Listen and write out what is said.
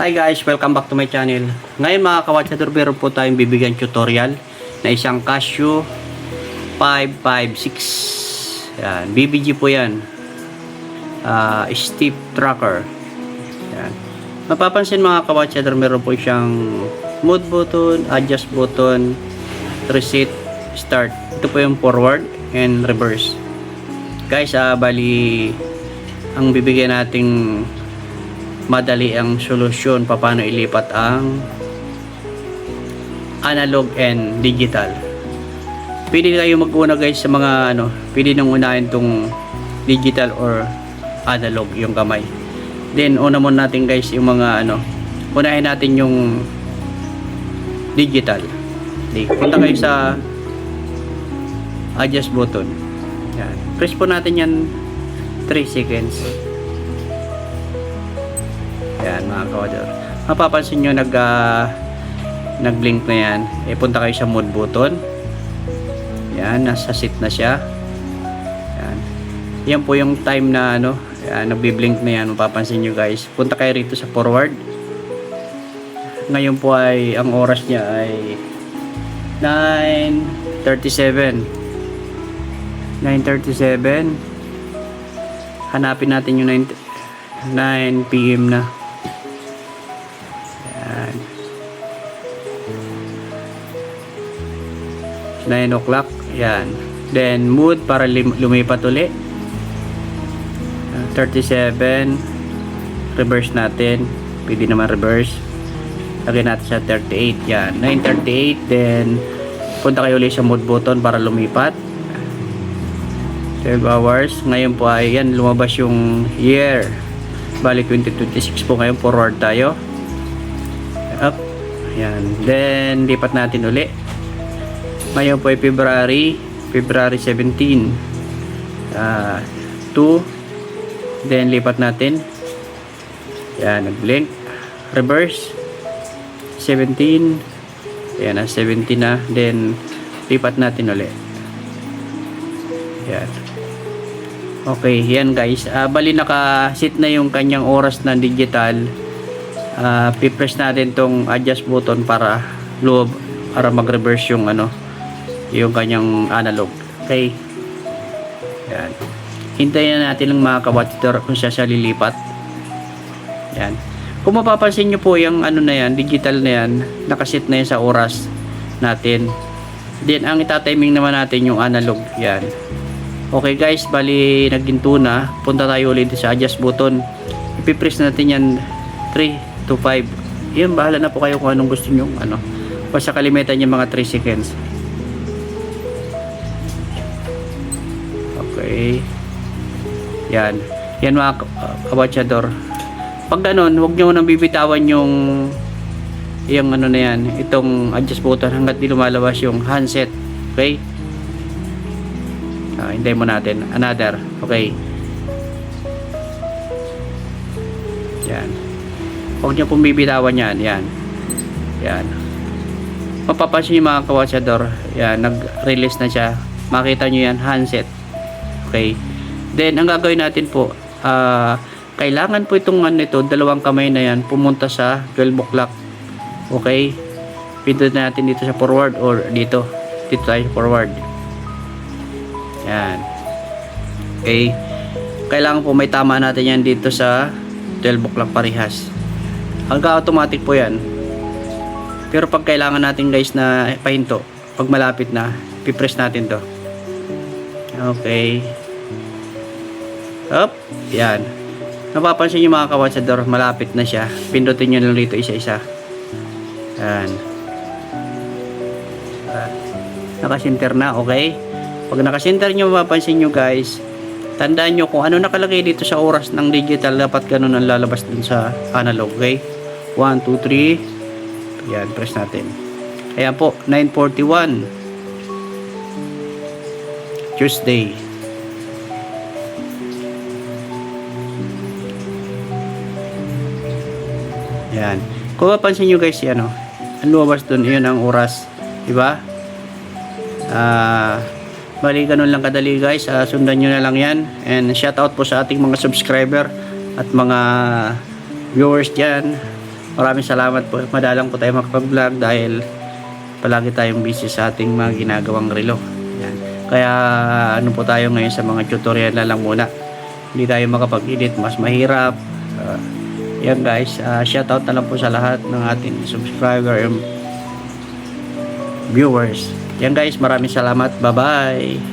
Hi guys, welcome back to my channel. Ngayon mga kawatsador, meron po tayong bibigyan tutorial na isang Casio 556. Yan, BBG po yan. Step tracker. Yan. Mapapansin mga kawatsador, meron po siyang mode button, adjust button, reset, start. Ito po yung forward and reverse. Guys, bali ang bibigyan nating madali ang solusyon paano ilipat ang analog and digital. Pwede kayo mag-una guys sa mga pwede nang unahin tong digital or analog yung kamay. Then una muna natin guys yung mga unahin natin yung digital. Punta kayo sa adjust button. Yan. Press po natin yan 3 seconds. Yan mga kawador. Mapapansin nyo nag-blink na yan. Punta kayo sa mode button. Yan, nasa set na siya. Yan. Yan po yung time na yan, nagbi-blink na yan. Mapapansin nyo guys. Punta kayo rito sa forward. Ngayon po ay ang oras niya ay 9:37. 9:37. Hanapin natin yung 9 PM na. Yan. 9 o'clock. Yan. Then mood para lumipat uli. 37. Reverse natin. Pwede naman reverse. Lagyan natin sa 38. Yan. 9:38. Then punta kayo ulit sa mode button para lumipat. 12 hours. Ngayon po ay yan, lumabas yung year. Bali 2026 po ngayon. Forward tayo. Up. Yan. Then lipat natin uli. Ngayon po ay February 17. 2. Then lipat natin. Yan, nag-blink. Reverse 17. Yan, 17 na. Then lipat natin uli. Yan. Okay, yan guys. Bali naka-set na yung kanyang oras na digital. Pipress natin tong adjust button para mag-reverse yung yung kanyang analog. Okay. Yan. Hintayin na natin ng mga kawattiter kung siya lilipat. Yan. Kung mapapansin nyo po yung na yan, digital na yan, nakaset na yan sa oras natin. Then ang itatiming naman natin yung analog. Yan. Okay guys, bali nagginto na. Punta tayo ulit sa adjust button. Ipipress natin yan 3 to 5. Yan, bahala na po kayo kung anong gusto nyo. Basta kalimitan yung mga 3 seconds. Okay. Yan. Yan mga kabatsyador. Pag ganun, huwag nyo nang bibitawan yung na yan. Itong adjust button hanggat di lumalabas yung handset. Okay. Hintayin mo natin. Another. Okay. Yan. Huwag nyo pong bibitawan yan. Yan. Yan. Mapapansin nyo mga kawatsador. Yan. Nag-release na siya. Makita nyo yan. Handset. Okay. Then, ang gagawin natin po. Kailangan po itong dalawang kamay na yan. Pumunta sa 12 o'clock. Okay. Pindot natin dito sa forward or dito. Dito tayo forward. Yan. Okay. Kailangan po may tama natin yan dito sa 12 o'clock parehas. Hanggang automatic po yan. Pero pag kailangan natin guys na pahinto, pag malapit na, pipress natin to. Okay. Up. Yan. Napapansin nyo mga kawatsador, malapit na siya. Pindutin nyo lang dito isa-isa. Yan. Nakasinter na. Okay. Pag nakasinter nyo, mapapansin nyo guys, tandaan nyo kung ano nakalagay dito sa oras ng digital, dapat ganun ang lalabas dun sa analog. Okay. 1, 2, 3. Yan. Press natin. Ayan po. 9:41. Tuesday. Yan. Kung mapansin nyo guys, ang lumabas dun, yun ang oras. Diba? Bali, ganun lang kadali guys. Sundan nyo na lang yan. And shout out po sa ating mga subscriber at mga viewers dyan. Maraming salamat po. Madalang po tayo makapag-vlog dahil palagi tayong busy sa ating mga ginagawang relo. Yan. Kaya ano po tayo ngayon sa mga tutorial na lang muna. Hindi tayo makapag-edit, mas mahirap. Yan guys, shoutout na lang po sa lahat ng ating subscriber and viewers. Yan guys, maraming salamat. Bye bye.